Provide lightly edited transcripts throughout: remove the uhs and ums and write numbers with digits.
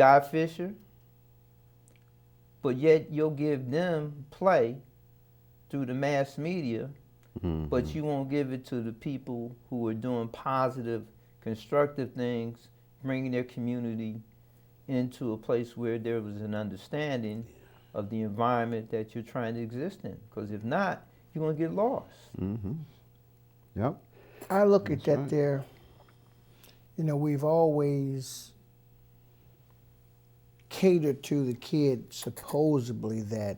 Guy Fisher, but yet you'll give them play through the mass media, but you won't give it to the people who are doing positive, constructive things, bringing their community into a place where there was an understanding of the environment that you're trying to exist in. Because if not, you're going to get lost. Yep. I look at That's that right. there, we've always catered to the kid supposedly that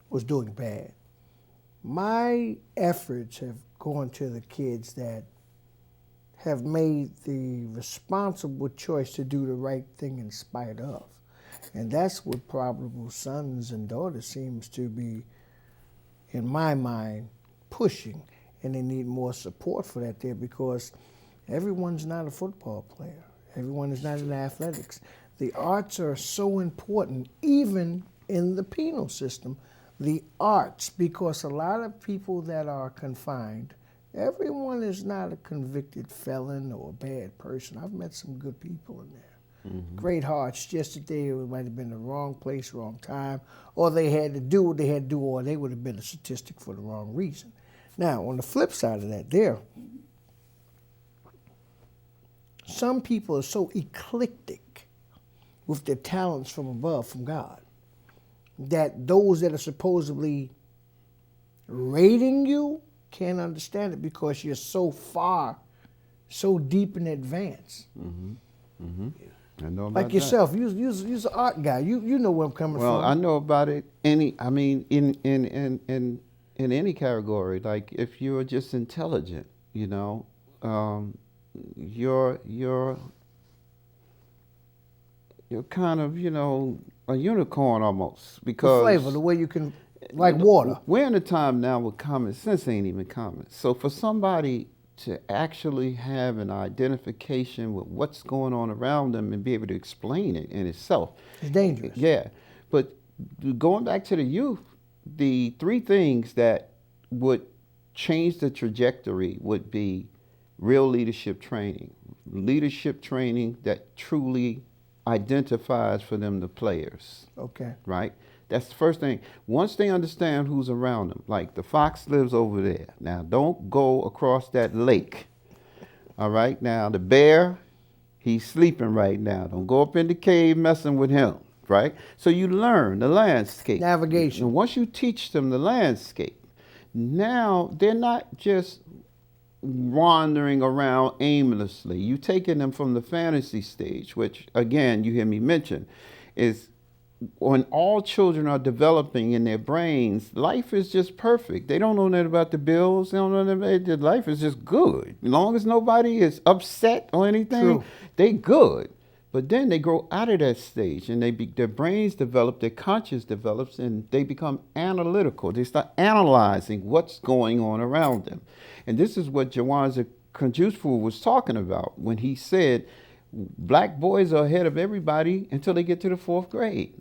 was doing bad. My efforts have gone to the kids that have made the responsible choice to do the right thing in spite of. And that's what probable sons and daughters seems to be, in my mind, pushing. And they need more support for that there, because everyone's not a football player. Everyone is not in athletics. The arts are so important, even in the penal system. The arts, because a lot of people that are confined, everyone is not a convicted felon or a bad person. I've met some good people in there. Great hearts, just that they might have been in the wrong place, wrong time, or they had to do what they had to do, or they would have been a statistic for the wrong reason. Now, on the flip side of that, some people are so eclectic with their talents from above, from God, that those that are supposedly rating you can't understand it because you're so far, so deep in advance. I know about Like yourself, you're an art guy. You know where I'm coming Well, from. I know about it. In any category, like if you're just intelligent, you're kind of a unicorn almost, The because flavor, the way you can, like water. we're in a time now where common sense ain't even common. So for somebody to actually have an identification with what's going on around them and be able to explain it in itself, It's dangerous. yeah. But going back to the youth, the three things that would change the trajectory would be real leadership training that truly identifies for them the players, Okay. right? That's the first thing. Once they understand who's around them, like the fox lives over there. Now, don't go across that lake. All right? Now, the bear, he's sleeping right now. Don't go up in the cave messing with him, right? So you learn the landscape. Navigation. And once you teach them the landscape, now they're not just wandering around aimlessly. You taking them from the fantasy stage, which again you hear me mention, is when all children are developing in their brains, life is just perfect. They don't know nothing about the bills. They don't know nothing about it. Life is just good. As long as nobody is upset or anything, True. they good. But then they grow out of that stage and their brains develop, their conscience develops, and they become analytical. They start analyzing what's going on around them. And this is what Jawanza Kunjusfu was talking about when he said black boys are ahead of everybody until they get to the 4th grade.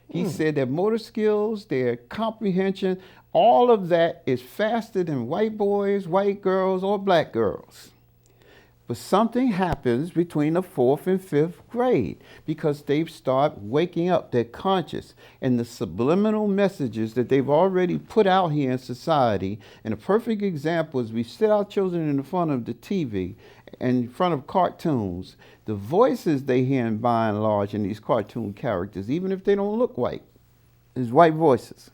He said their motor skills, their comprehension, all of that is faster than white boys, white girls, or black girls. But something happens between the 4th and 5th grade because they start waking up, they're conscious, and the subliminal messages that they've already put out here in society. And a perfect example is we sit our children in front of the TV and in front of cartoons. The voices they hear by and large in these cartoon characters, even if they don't look white, is white voices.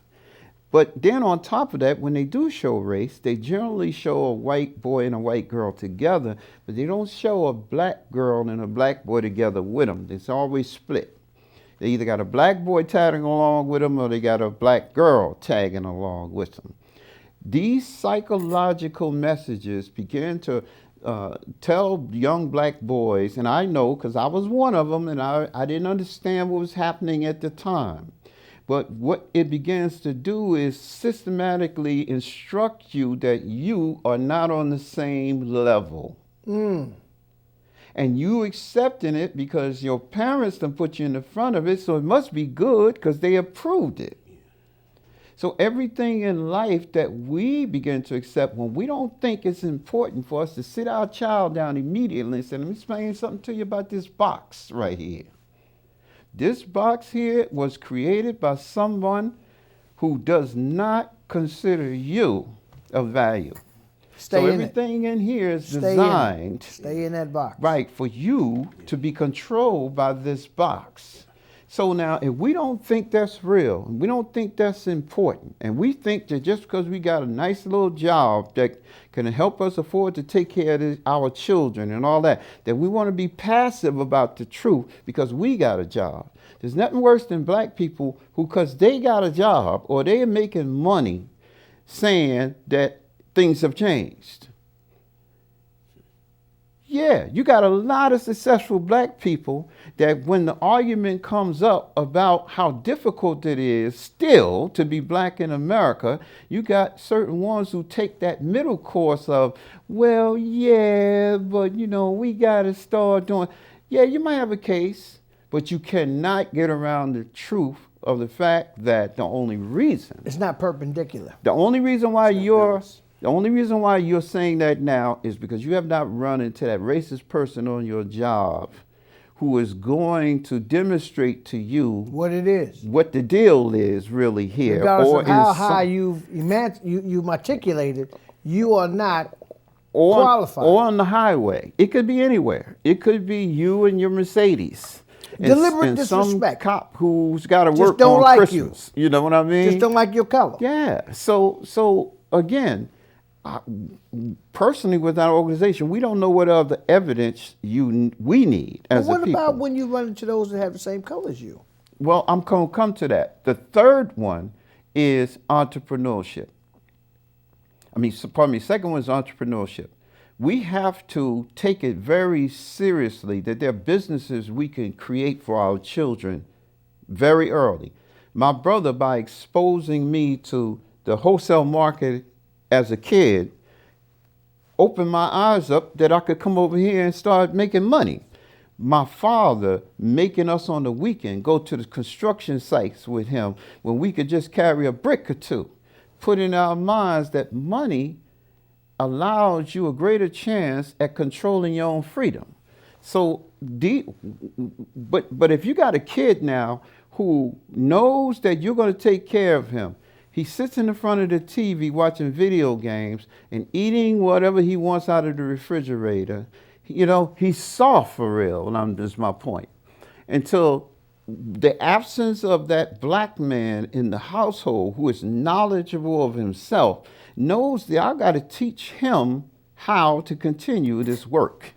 But then on top of that, when they do show race, they generally show a white boy and a white girl together, but they don't show a black girl and a black boy together with them. It's always split. They either got a black boy tagging along with them or they got a black girl tagging along with them. These psychological messages begin to tell young black boys, and I know because I was one of them and I didn't understand what was happening at the time. But what it begins to do is systematically instruct you that you are not on the same level. And you accepting it because your parents done put you in the front of it, so it must be good because they approved it. So everything in life that we begin to accept when we don't think it's important for us to sit our child down immediately and say, let me explain something to you about this box right here. This box here was created by someone who does not consider you of value. Stay So in everything in here is Stay designed, Stay in that box. right, for you to be controlled by this box. So now, if we don't think that's real, we don't think that's important, and we think that just because we got a nice little job that can help us afford to take care of our children and all that, that we want to be passive about the truth because we got a job. There's nothing worse than black people who, because they got a job or they're making money, saying that things have changed. Yeah, you got a lot of successful black people that when the argument comes up about how difficult it is still to be black in America, you got certain ones who take that middle course of, well, yeah, but you know, we got to start doing, yeah, you might have a case, but you cannot get around the truth of the fact that the only reason, It's not perpendicular. the only reason why you're saying that now is because you have not run into that racist person on your job who is going to demonstrate to you What it is. what the deal is really here. Regardless of how is high you've articulated, you are not or, qualified. or on the highway. It could be anywhere. It could be you and your Mercedes. Deliberate and some disrespect. cop who's got to Just work don't on like Christmas. You know what I mean? Just don't like your color. Yeah. So again, personally with our organization, we don't know what other evidence we need as But a what people. about when you run into those that have the same color as you? Well, I'm going to come to that. The third one is entrepreneurship. Second one is entrepreneurship. We have to take it very seriously that there are businesses we can create for our children very early. My brother, by exposing me to the wholesale market as a kid, opened my eyes up that I could come over here and start making money. My father making us on the weekend go to the construction sites with him when we could just carry a brick or two, put in our minds that money allows you a greater chance at controlling your own freedom. So, but if you got a kid now who knows that you're going to take care of him, he sits in the front of the TV watching video games and eating whatever he wants out of the refrigerator. You know, he's soft for real, and that's my point. Until the absence of that black man in the household who is knowledgeable of himself knows that I got to teach him how to continue this work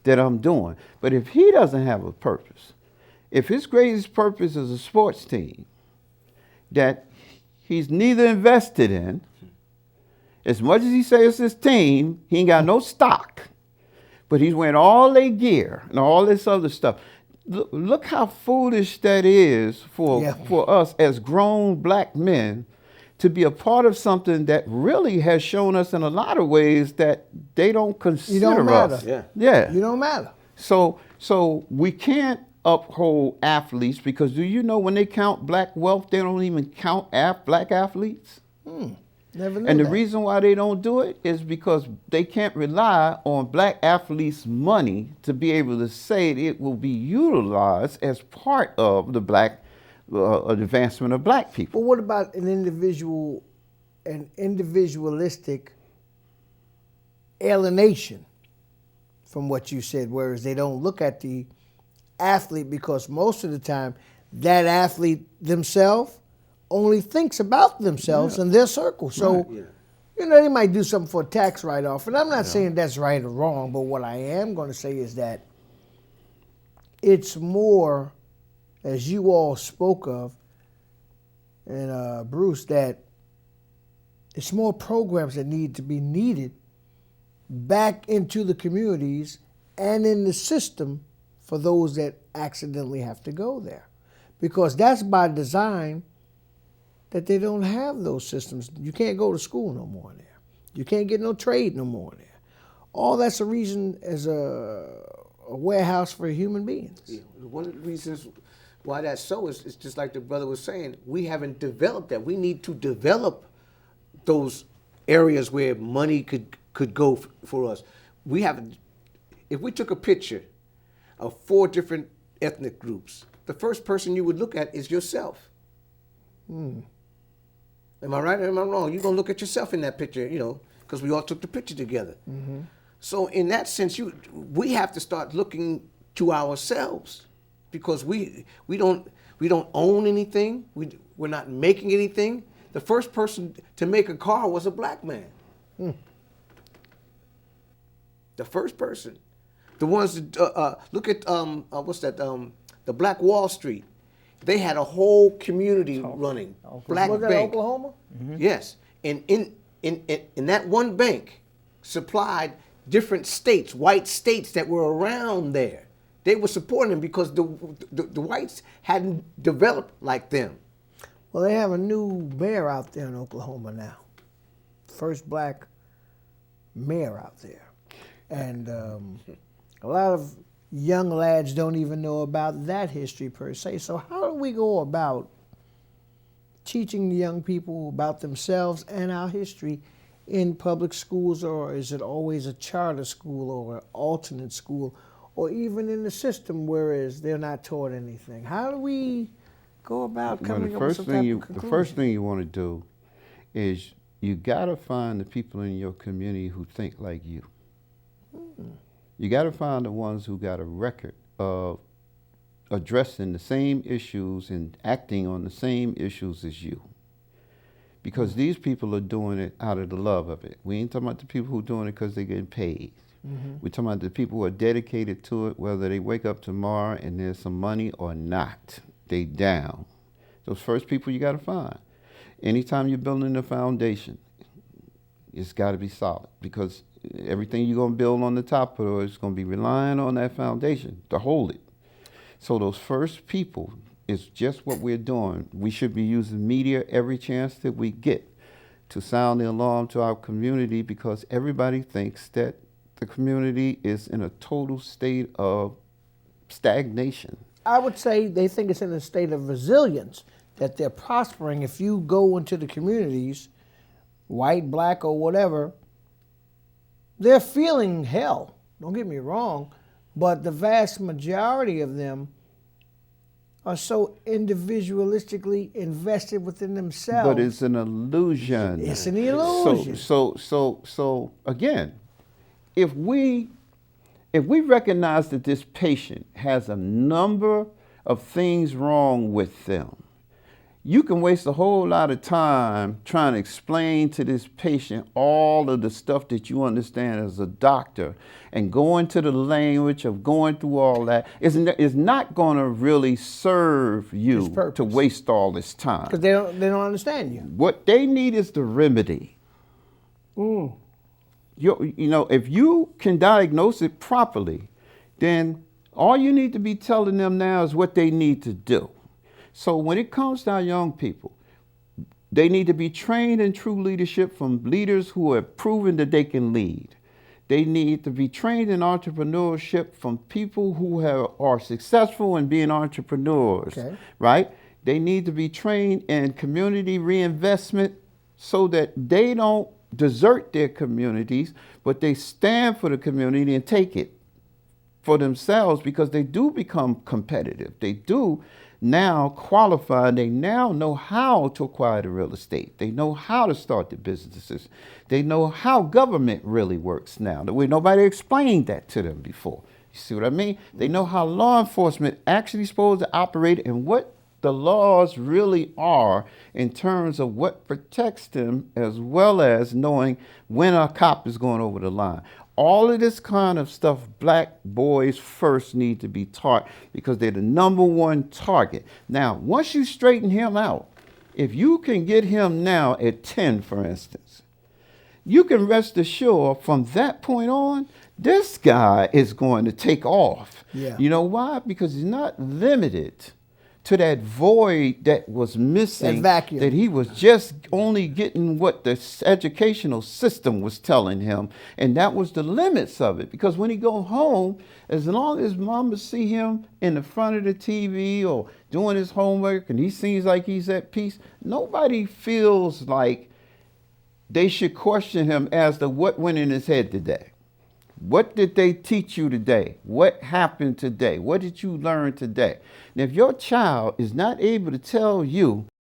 that I'm doing. But if he doesn't have a purpose, if his greatest purpose is a sports team that he's neither invested in, as much as he says his team, he ain't got no stock, but he's wearing all their gear and all this other stuff. Look how foolish that is for us as grown black men to be a part of something that really has shown us in a lot of ways that they don't consider You don't matter. us. Yeah. You don't matter. So we can't uphold athletes because do you know when they count black wealth, they don't even count black athletes? Never knew And the that. reason why they don't do it is because they can't rely on black athletes' money to be able to say it will be utilized as part of the black advancement of black people. But what about an individualistic alienation from what you said, whereas they don't look at the athlete because most of the time that athlete themselves only thinks about themselves and their circle. So, you know, they might do something for a tax write-off. And I'm not saying that's right or wrong, but what I am going to say is that it's more, as you all spoke of, and Bruce, that it's more programs that need to be needed back into the communities and in the system for those that accidentally have to go there. Because that's by design that they don't have those systems. You can't go to school no more there. You can't get no trade no more there. All that's a reason as a warehouse for human beings. Yeah. One of the reasons why that's so is just like the brother was saying, we haven't developed that. We need to develop those areas where money could go for us. We have, if we took a picture of 4 different ethnic groups the first person you would look at is yourself. Am I right or am I wrong? You're going to look at yourself in that picture, because we all took the picture together. So in that sense, we have to start looking to ourselves, because we don't own anything. We're not making anything. The first person to make a car was a black man. The first person. The ones that look at what's that? The Black Wall Street. They had a whole community running. Black Was that bank. Oklahoma? Yes, and in that one bank supplied different states, white states that were around there. They were supporting them because the whites hadn't developed like them. Well, they have a new mayor out there in Oklahoma now. First black mayor out there. And a lot of young lads don't even know about that history per se. So how do we go about teaching the young people about themselves and our history in public schools, or is it always a charter school or an alternate school, or even in the system whereas they're not taught anything? How do we go about coming up with some type of conclusion? The first thing you want to do is you got to find the people in your community who think like you. You got to find the ones who got a record of addressing the same issues and acting on the same issues as you. Because these people are doing it out of the love of it. We ain't talking about the people who are doing it because they're getting paid. We're talking about the people who are dedicated to it, whether they wake up tomorrow and there's some money or not. They down. Those first people you got to find. Anytime you're building a foundation, it's got to be solid, because everything you're going to build on the top of it is going to be relying on that foundation to hold it. So those first people is just what we're doing. We should be using media every chance that we get to sound the alarm to our community, because everybody thinks that the community is in a total state of stagnation. I would say they think it's in a state of resilience, that they're prospering. If you go into the communities, white, black, or whatever, they're feeling hell. Don't get me wrong, but the vast majority of them are so individualistically invested within themselves. But it's an illusion. It's an illusion. So again, if we recognize that this patient has a number of things wrong with them, you can waste a whole lot of time trying to explain to this patient all of the stuff that you understand as a doctor, and going to the language of going through all that is not going to really serve you to waste all this time. Because they don't understand you. What they need is the remedy. You know, if you can diagnose it properly, then all you need to be telling them now is what they need to do. So when it comes to our young people, they need to be trained in true leadership from leaders who have proven that they can lead. They need to be trained in entrepreneurship from people who are successful in being entrepreneurs, right? They need to be trained in community reinvestment so that they don't desert their communities, but they stand for the community and take it for themselves, because they do become competitive. They do now qualify. They now know how to acquire the real estate. They know how to start the businesses. They know how government really works now. Nobody explained that to them before. You see what I mean? They know how law enforcement actually supposed to operate and what the laws really are in terms of what protects them, as well as knowing when a cop is going over the line. All of this kind of stuff, black boys first need to be taught, because they're the #1 target. Now, once you straighten him out, if you can get him now at 10, for instance, you can rest assured from that point on, this guy is going to take off. Yeah. You know why? Because he's not limited to that void that was missing, that vacuum, that he was just only getting what the educational system was telling him, and that was the limits of it. Because when he go home, as long as mama see him in the front of the TV or doing his homework and he seems like he's at peace, nobody feels like they should question him as to what went in his head today. What did they teach you today? What happened today? What did you learn today? And if your child is not able to tell you